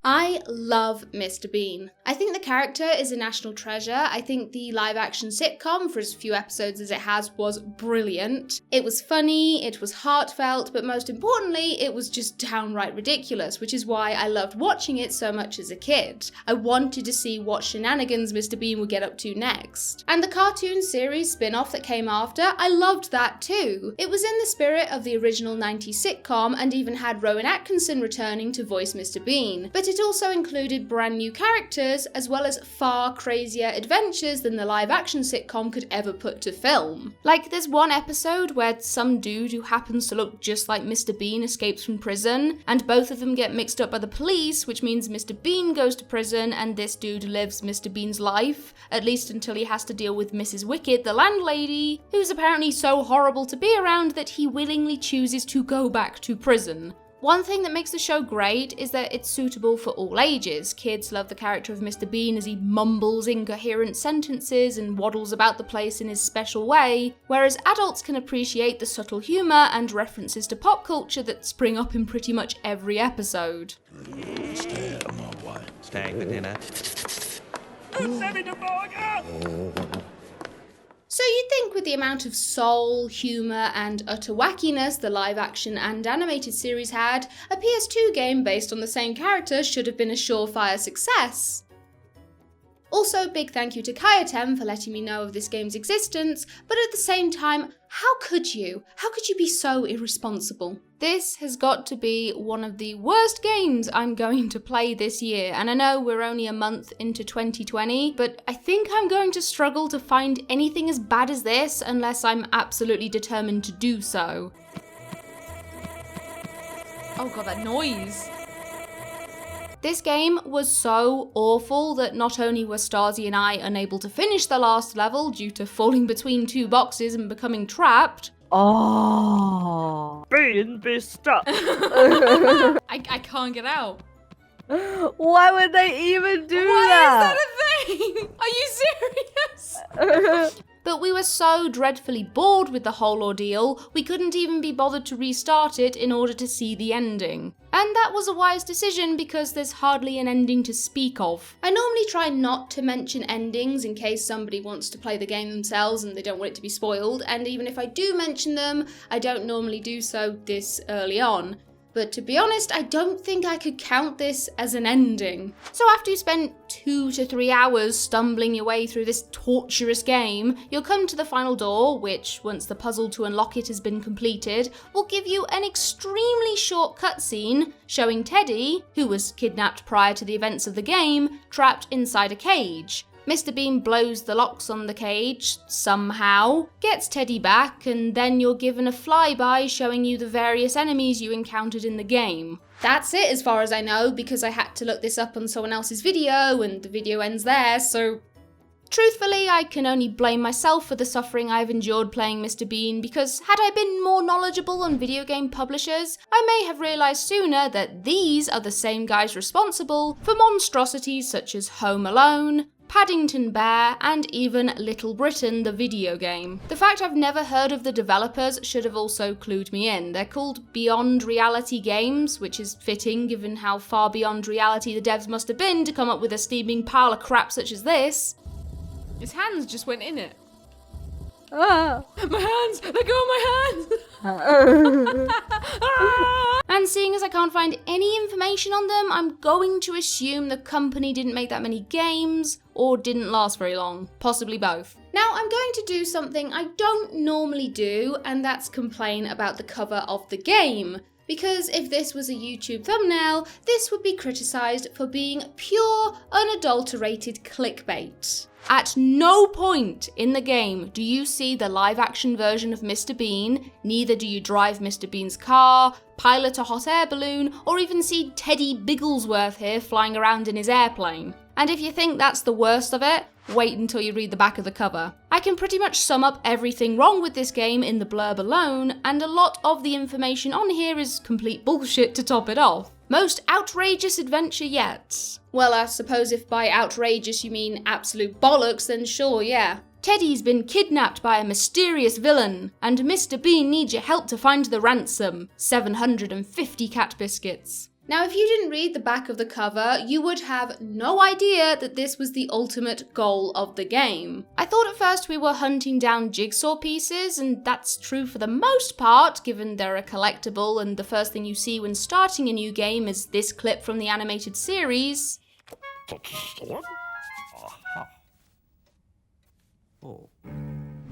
I love Mr. Bean. I think the character is a national treasure. I think the live-action sitcom, for as few episodes as it has, was brilliant. It was funny, it was heartfelt, but most importantly, it was just downright ridiculous, which is why I loved watching it so much as a kid. I wanted to see what shenanigans Mr. Bean would get up to next. And the cartoon series spin-off that came after, I loved that too. It was in the spirit of the original 90s sitcom and even had Rowan Atkinson returning to voice Mr. Bean, but it also included brand new characters as well as far crazier adventures than the live-action sitcom could ever put to film. Like, there's one episode where some dude who happens to look just like Mr. Bean escapes from prison, and both of them get mixed up by the police, which means Mr. Bean goes to prison and this dude lives Mr. Bean's life, at least until he has to deal with Mrs. Wicked, the landlady, who's apparently so horrible to be around that he willingly chooses to go back to prison. One thing that makes the show great is that it's suitable for all ages. Kids love the character of Mr. Bean as he mumbles incoherent sentences and waddles about the place in his special way, whereas adults can appreciate the subtle humour and references to pop culture that spring up in pretty much every episode. Staying for dinner. So you'd think with the amount of soul, humour and utter wackiness the live-action and animated series had, a PS2 game based on the same character should have been a surefire success. Also, big thank you to Kayatem for letting me know of this game's existence, but at the same time, how could you? How could you be so irresponsible? This has got to be one of the worst games I'm going to play this year, and I know we're only a month into 2020, but I think I'm going to struggle to find anything as bad as this unless I'm absolutely determined to do so. Oh god, that noise! This game was so awful that not only were Stasi and I unable to finish the last level due to falling between two boxes and becoming trapped. Oh, being stuck. I can't get out. Why would they even do Why that? is that a thing? Are you serious? But we were so dreadfully bored with the whole ordeal, we couldn't even be bothered to restart it in order to see the ending. And that was a wise decision because there's hardly an ending to speak of. I normally try not to mention endings in case somebody wants to play the game themselves and they don't want it to be spoiled, and even if I do mention them, I don't normally do so this early on. But to be honest, I don't think I could count this as an ending. So after you spend 2 to 3 hours stumbling your way through this torturous game, you'll come to the final door, which, once the puzzle to unlock it has been completed, will give you an extremely short cutscene showing Teddy, who was kidnapped prior to the events of the game, trapped inside a cage. Mr. Bean blows the locks on the cage, somehow, gets Teddy back, and then you're given a flyby showing you the various enemies you encountered in the game. That's it as far as I know, because I had to look this up on someone else's video, and the video ends there, so... Truthfully, I can only blame myself for the suffering I've endured playing Mr. Bean, because had I been more knowledgeable on video game publishers, I may have realised sooner that these are the same guys responsible for monstrosities such as Home Alone, Paddington Bear, and even Little Britain, the video game. The fact I've never heard of the developers should have also clued me in. They're called Beyond Reality Games, which is fitting given how far beyond reality the devs must have been to come up with a steaming pile of crap such as this. His hands just went in it. Ah. My hands! Let go of my hands! And seeing as I can't find any information on them, I'm going to assume the company didn't make that many games, or didn't last very long. Possibly both. Now, I'm going to do something I don't normally do, and that's complain about the cover of the game. Because if this was a YouTube thumbnail, this would be criticised for being pure, unadulterated clickbait. At no point in the game do you see the live-action version of Mr. Bean, neither do you drive Mr. Bean's car, pilot a hot air balloon, or even see Teddy Bigglesworth here flying around in his airplane. And if you think that's the worst of it, wait until you read the back of the cover. I can pretty much sum up everything wrong with this game in the blurb alone, and a lot of the information on here is complete bullshit to top it off. Most outrageous adventure yet. Well, I suppose if by outrageous you mean absolute bollocks, then sure, yeah. Teddy's been kidnapped by a mysterious villain, and Mr. Bean needs your help to find the ransom. 750 cat biscuits. Now, if you didn't read the back of the cover, you would have no idea that this was the ultimate goal of the game. I thought at first we were hunting down jigsaw pieces, and that's true for the most part, given they're a collectible and the first thing you see when starting a new game is this clip from the animated series.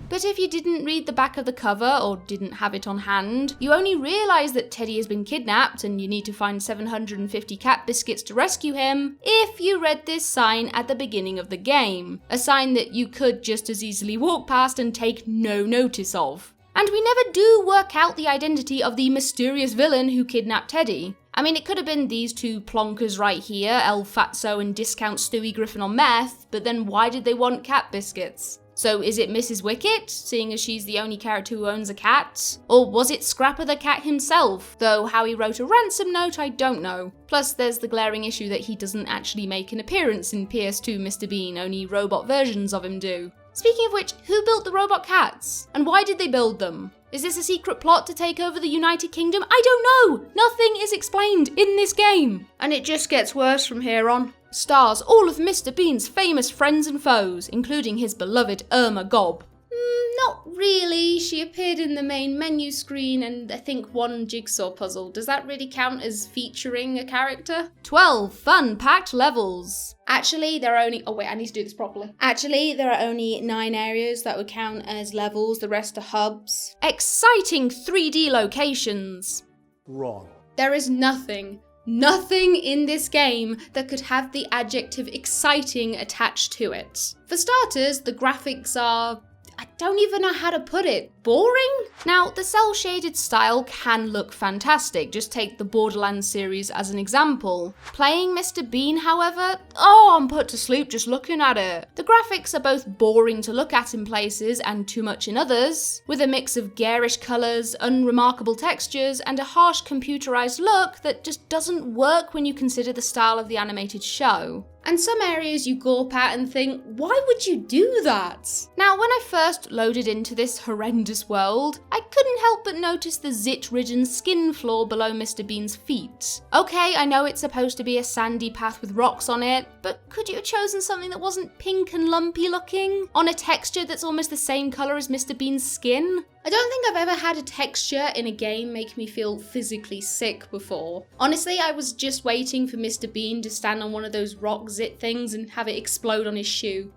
But if you didn't read the back of the cover or didn't have it on hand, you only realise that Teddy has been kidnapped and you need to find 750 cat biscuits to rescue him if you read this sign at the beginning of the game. A sign that you could just as easily walk past and take no notice of. And we never do work out the identity of the mysterious villain who kidnapped Teddy. I mean, it could have been these two plonkers right here, El Fatso and Discount Stewie Griffin on meth, but then why did they want cat biscuits? So is it Mrs. Wicket, seeing as she's the only character who owns a cat? Or was it Scrapper the cat himself? Though how he wrote a ransom note, I don't know. Plus there's the glaring issue that he doesn't actually make an appearance in PS2 Mr. Bean, only robot versions of him do. Speaking of which, who built the robot cats? And why did they build them? Is this a secret plot to take over the United Kingdom? I don't know! Nothing is explained in this game! And it just gets worse from here on. Stars all of Mr. Bean's famous friends and foes, including his beloved Irma Gob. Not really. She appeared in the main menu screen and I think one jigsaw puzzle. Does that really count as featuring a character? 12 fun-packed levels. Actually, there are only... Oh wait, I need to do this properly. Actually, there are only 9 areas that would count as levels. The rest are hubs. Exciting 3D locations. Wrong. There is nothing in this game that could have the adjective exciting attached to it. For starters, the graphics are... I don't even know how to put it. Boring? Now, the cel-shaded style can look fantastic. Just take the Borderlands series as an example. Playing Mr. Bean, however, I'm put to sleep just looking at it. The graphics are both boring to look at in places and too much in others, with a mix of garish colours, unremarkable textures, and a harsh computerized look that just doesn't work when you consider the style of the animated show. And some areas you gawp at and think, why would you do that? Now, when I first loaded into this horrendous world, I couldn't help but notice the zit-ridden skin floor below Mr. Bean's feet. Okay, I know it's supposed to be a sandy path with rocks on it, but could you have chosen something that wasn't pink and lumpy looking? On a texture that's almost the same colour as Mr. Bean's skin? I don't think I've ever had a texture in a game make me feel physically sick before. Honestly, I was just waiting for Mr. Bean to stand on one of those rock zit things and have it explode on his shoe.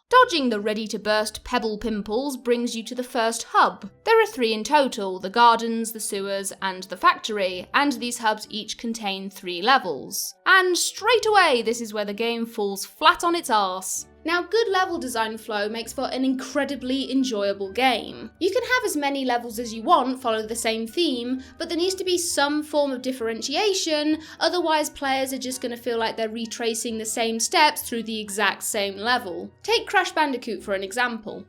Dodging the ready-to-burst pebble pimples brings you to the first hub. There are 3 in total, the gardens, the sewers, and the factory, and these hubs each contain 3 levels. And straight away, this is where the game falls flat on its arse. Now, good level design flow makes for an incredibly enjoyable game. You can have as many levels as you want, follow the same theme, but there needs to be some form of differentiation, otherwise players are just going to feel like they're retracing the same steps through the exact same level. Take Crash Bandicoot for an example.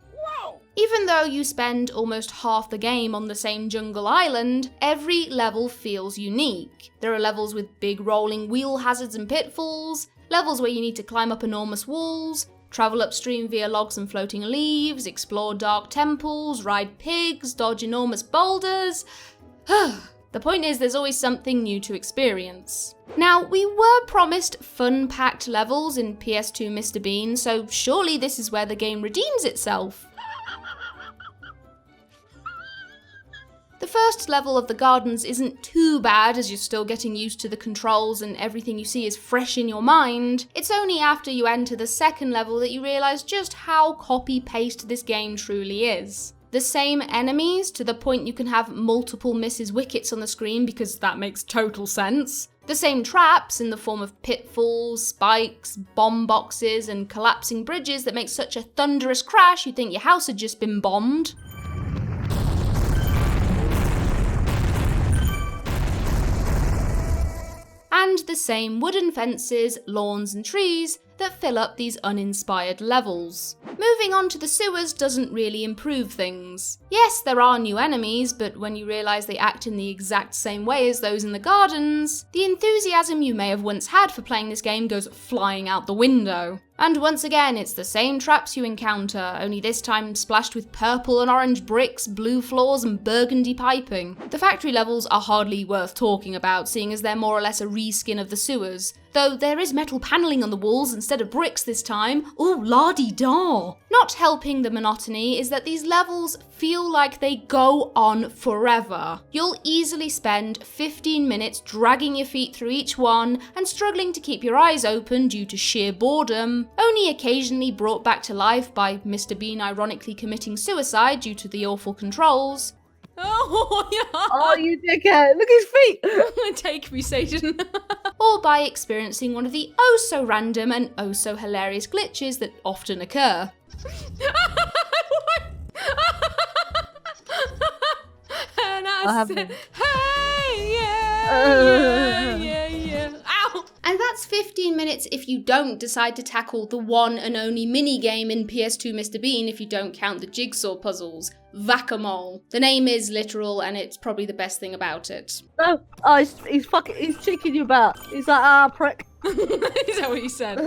Even though you spend almost half the game on the same jungle island, every level feels unique. There are levels with big rolling wheel hazards and pitfalls, levels where you need to climb up enormous walls, travel upstream via logs and floating leaves, explore dark temples, ride pigs, dodge enormous boulders. The point is, there's always something new to experience. Now, we were promised fun-packed levels in PS2 Mr. Bean, so surely this is where the game redeems itself. The first level of the gardens isn't too bad as you're still getting used to the controls and everything you see is fresh in your mind. It's only after you enter the second level that you realise just how copy-paste this game truly is. The same enemies, to the point you can have multiple Mrs. Wickets on the screen because that makes total sense. The same traps in the form of pitfalls, spikes, bomb boxes, and collapsing bridges that make such a thunderous crash you'd think your house had just been bombed. And the same wooden fences, lawns and trees that fill up these uninspired levels. Moving on to the sewers doesn't really improve things. Yes, there are new enemies, but when you realise they act in the exact same way as those in the gardens, the enthusiasm you may have once had for playing this game goes flying out the window. And once again, it's the same traps you encounter, only this time splashed with purple and orange bricks, blue floors, and burgundy piping. The factory levels are hardly worth talking about, seeing as they're more or less a reskin of the sewers. Though there is metal panelling on the walls instead of bricks this time. Ooh, la-di-da! Not helping the monotony is that these levels feel like they go on forever. You'll easily spend 15 minutes dragging your feet through each one and struggling to keep your eyes open due to sheer boredom, only occasionally brought back to life by Mr. Bean ironically committing suicide due to the awful controls. Oh, yeah. Oh, you dickhead. Look at his feet. Take me, Satan. Or by experiencing one of the oh-so-random and oh-so-hilarious glitches that often occur. And I said, hey, yeah. Ow! And that's 15 minutes if you don't decide to tackle the one and only mini-game in PS2 Mr. Bean if you don't count the jigsaw puzzles. Whack-a-mole. The name is literal and it's probably the best thing about it. No. Oh, he's cheeking you about. He's like, prick. Is that what you said?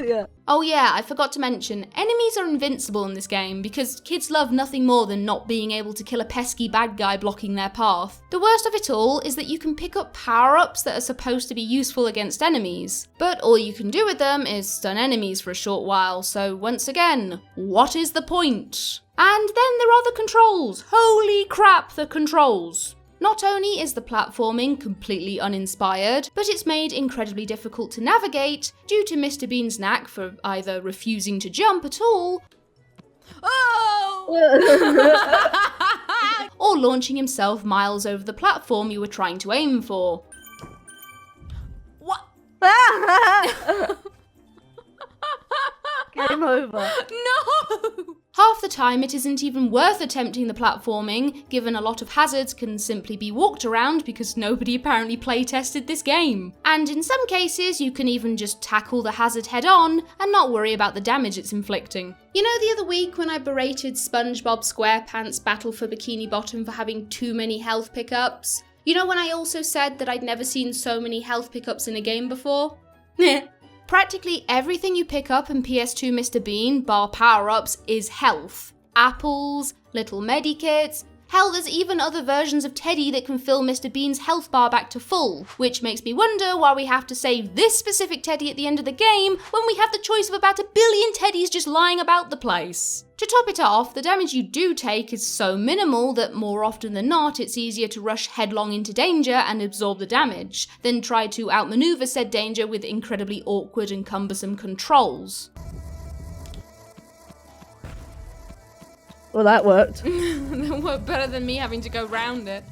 Yeah. Oh yeah, I forgot to mention, enemies are invincible in this game because kids love nothing more than not being able to kill a pesky bad guy blocking their path. The worst of it all is that you can pick up power-ups that are supposed to be useful against enemies, but all you can do with them is stun enemies for a short while, so once again, what is the point? And then there are the controls. Holy crap, the controls! Not only is the platforming completely uninspired, but it's made incredibly difficult to navigate due to Mr. Bean's knack for either refusing to jump at all, or launching himself miles over the platform you were trying to aim for. What? Game over. No! Half the time it isn't even worth attempting the platforming, given a lot of hazards can simply be walked around because nobody apparently playtested this game. And in some cases you can even just tackle the hazard head on and not worry about the damage it's inflicting. You know the other week when I berated SpongeBob SquarePants Battle for Bikini Bottom for having too many health pickups? You know when I also said that I'd never seen so many health pickups in a game before? Practically everything you pick up in PS2 Mr. Bean, bar power-ups, is health. Apples, little medikits, hell there's even other versions of Teddy that can fill Mr. Bean's health bar back to full, which makes me wonder why we have to save this specific Teddy at the end of the game when we have the choice of about 1 billion Teddys just lying about the place. To top it off, the damage you do take is so minimal that more often than not it's easier to rush headlong into danger and absorb the damage, than try to outmaneuver said danger with incredibly awkward and cumbersome controls. Well, that worked. That worked better than me having to go round it.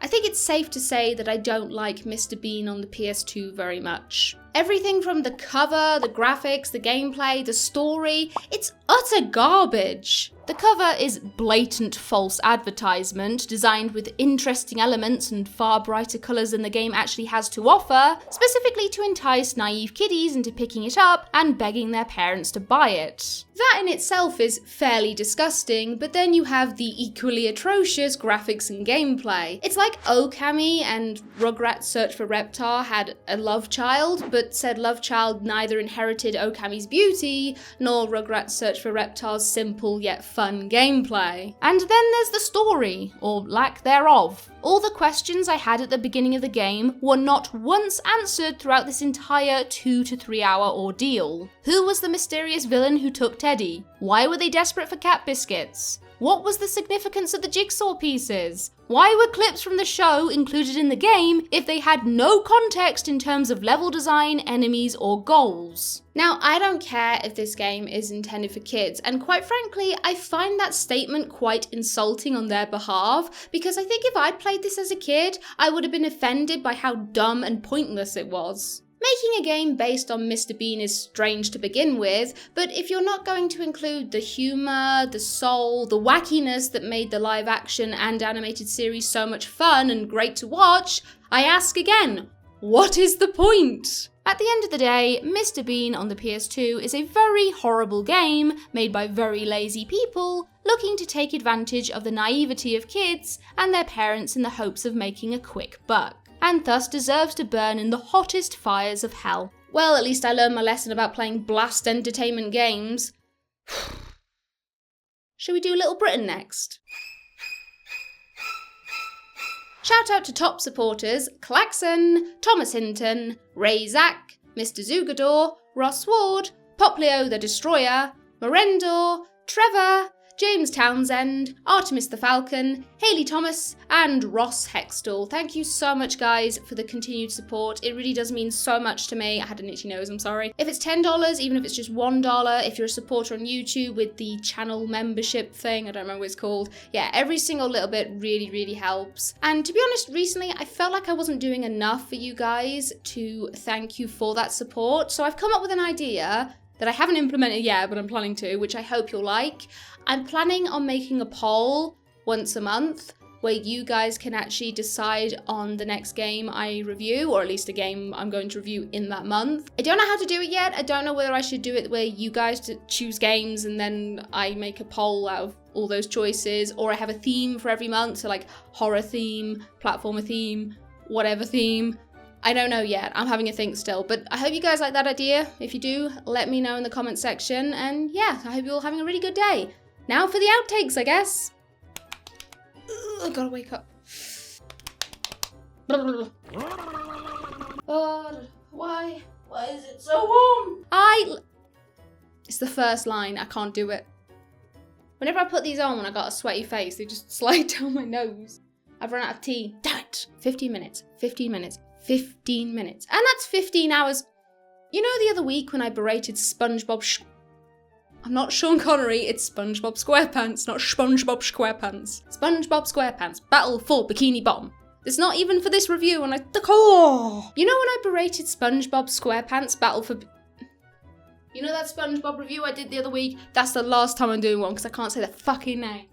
I think it's safe to say that I don't like Mr. Bean on the PS2 very much. Everything from the cover, the graphics, the gameplay, the story, it's utter garbage. The cover is blatant false advertisement, designed with interesting elements and far brighter colours than the game actually has to offer, specifically to entice naive kiddies into picking it up and begging their parents to buy it. That in itself is fairly disgusting, but then you have the equally atrocious graphics and gameplay. It's like Okami and Rugrats Search for Reptar had a love child, but said love child neither inherited Okami's beauty, nor Rugrats Search for Reptar's simple yet fun gameplay. And then there's the story, or lack thereof. All the questions I had at the beginning of the game were not once answered throughout this entire 2 to 3 hour ordeal. Who was the mysterious villain who took Teddy? Why were they desperate for cat biscuits? What was the significance of the jigsaw pieces? Why were clips from the show included in the game if they had no context in terms of level design, enemies, or goals? Now, I don't care if this game is intended for kids, and quite frankly, I find that statement quite insulting on their behalf, because I think if I'd played this as a kid, I would have been offended by how dumb and pointless it was. Making a game based on Mr. Bean is strange to begin with, but if you're not going to include the humour, the soul, the wackiness that made the live action and animated series so much fun and great to watch, I ask again, what is the point? At the end of the day, Mr. Bean on the PS2 is a very horrible game made by very lazy people looking to take advantage of the naivety of kids and their parents in the hopes of making a quick buck, and thus deserves to burn in the hottest fires of hell. Well, at least I learned my lesson about playing blast entertainment games. Shall we do Little Britain next? Shout out to top supporters Claxon, Thomas Hinton, Ray Zack, Mr. Zugador, Ross Ward, Poplio the Destroyer, Morendor, Trevor, James Townsend, Artemis the Falcon, Hayley Thomas, and Ross Hextall. Thank you so much, guys, for the continued support. It really does mean so much to me. I had an itchy nose, I'm sorry. If it's $10, even if it's just $1, if you're a supporter on YouTube with the channel membership thing, I don't remember what it's called. Yeah, every single little bit really, really helps. And to be honest, recently, I felt like I wasn't doing enough for you guys to thank you for that support. So I've come up with an idea that I haven't implemented yet, but I'm planning to, which I hope you'll like. I'm planning on making a poll once a month where you guys can actually decide on the next game I review, or at least a game I'm going to review in that month. I don't know how to do it yet. I don't know whether I should do it where you guys choose games and then I make a poll out of all those choices, or I have a theme for every month, so like horror theme, platformer theme, whatever theme. I don't know yet. I'm having a think still, but I hope you guys like that idea. If you do, let me know in the comment section, and yeah, I hope you're all having a really good day. Now for the outtakes, I guess. I gotta wake up. Why is it so warm? It's the first line, I can't do it. Whenever I put these on when I got a sweaty face, they just slide down my nose. I've run out of tea. Damn it. 15 minutes, 15 minutes, 15 minutes. And that's 15 hours. You know the other week when I berated SpongeBob I'm not Sean Connery, it's SpongeBob SquarePants, not SpongeBob SquarePants. SpongeBob SquarePants, Battle for Bikini Bottom. It's not even for this review, and you know when I berated SpongeBob SquarePants, Battle for... You know that SpongeBob review I did the other week? That's the last time I'm doing one, because I can't say the fucking name.